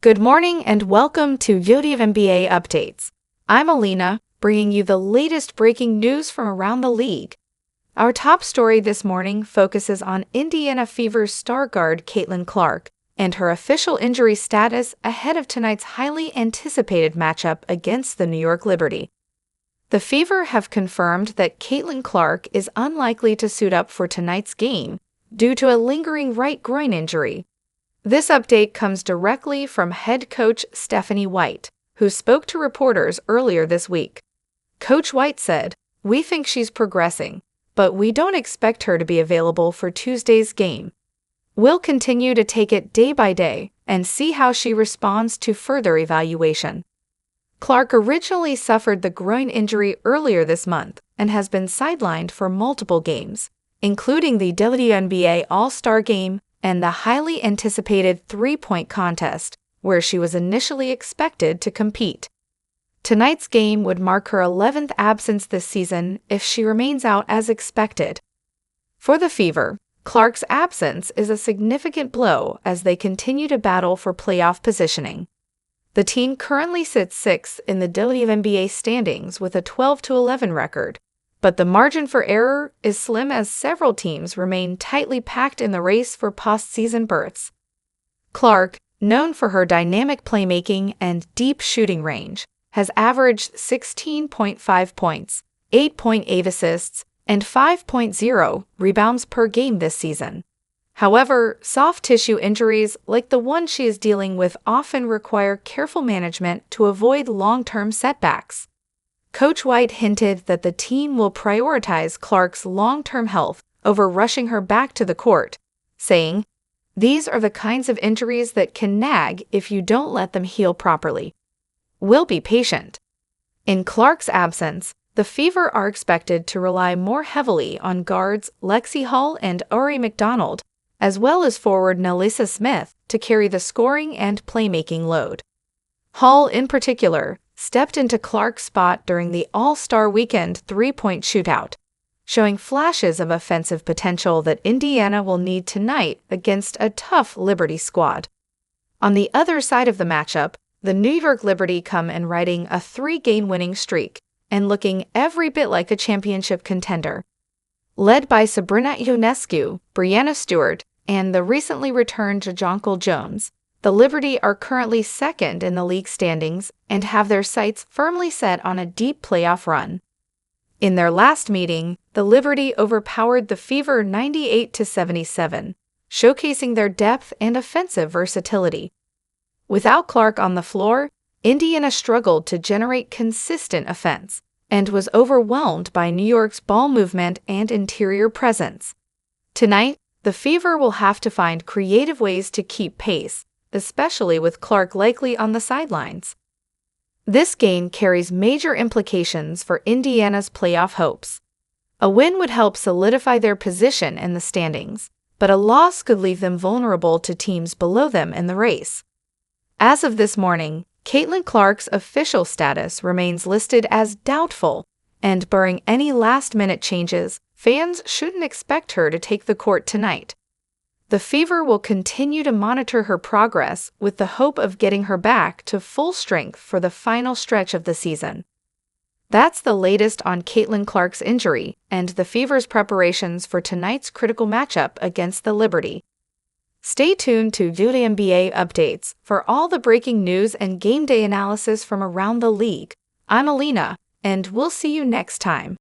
Good morning and welcome to WNBA Updates. I'm Alina, bringing you the latest breaking news from around the league. Our top story this morning focuses on Indiana Fever's star guard Caitlin Clark and her official injury status ahead of tonight's highly anticipated matchup against the New York Liberty. The Fever have confirmed that Caitlin Clark is unlikely to suit up for tonight's game due to a lingering right groin injury. This update comes directly from head coach Stephanie White, who spoke to reporters earlier this week. Coach White said, "We think she's progressing, but we don't expect her to be available for Tuesday's game. We'll continue to take it day by day and see how she responds to further evaluation." Clark originally suffered the groin injury earlier this month and has been sidelined for multiple games, including the WNBA All-Star Game and the highly anticipated three-point contest, where she was initially expected to compete. Tonight's game would mark her 11th absence this season if she remains out as expected. For the Fever, Clark's absence is a significant blow as they continue to battle for playoff positioning. The team currently sits 6th in the WNBA standings with a 12-11 record, but the margin for error is slim as several teams remain tightly packed in the race for postseason berths. Clark, known for her dynamic playmaking and deep shooting range, has averaged 16.5 points, 8.8 assists, and 5.0 rebounds per game this season. However, soft tissue injuries like the one she is dealing with often require careful management to avoid long-term setbacks. Coach White hinted that the team will prioritize Clark's long-term health over rushing her back to the court, saying, "These are the kinds of injuries that can nag if you don't let them heal properly. We'll be patient." In Clark's absence, the Fever are expected to rely more heavily on guards Lexi Hall and Ari McDonald, as well as forward Nelisa Smith, to carry the scoring and playmaking load. Hall, in particular, stepped into Clark's spot during the All-Star Weekend three-point shootout, showing flashes of offensive potential that Indiana will need tonight against a tough Liberty squad. On the other side of the matchup, the New York Liberty come in riding a 3-game winning streak and looking every bit like a championship contender. Led by Sabrina Ionescu, Brianna Stewart, and the recently returned Jonquel Jones, the Liberty are currently 2nd in the league standings and have their sights firmly set on a deep playoff run. In their last meeting, the Liberty overpowered the Fever 98-77, showcasing their depth and offensive versatility. Without Clark on the floor, Indiana struggled to generate consistent offense and was overwhelmed by New York's ball movement and interior presence. Tonight, the Fever will have to find creative ways to keep pace, especially with Clark likely on the sidelines. This game carries major implications for Indiana's playoff hopes. A win would help solidify their position in the standings, but a loss could leave them vulnerable to teams below them in the race. As of this morning, Caitlin Clark's official status remains listed as doubtful, and barring any last-minute changes, fans shouldn't expect her to take the court tonight. The Fever will continue to monitor her progress with the hope of getting her back to full strength for the final stretch of the season. That's the latest on Caitlin Clark's injury and the Fever's preparations for tonight's critical matchup against the Liberty. Stay tuned to WNBA Updates for all the breaking news and game day analysis from around the league. I'm Alina, and we'll see you next time.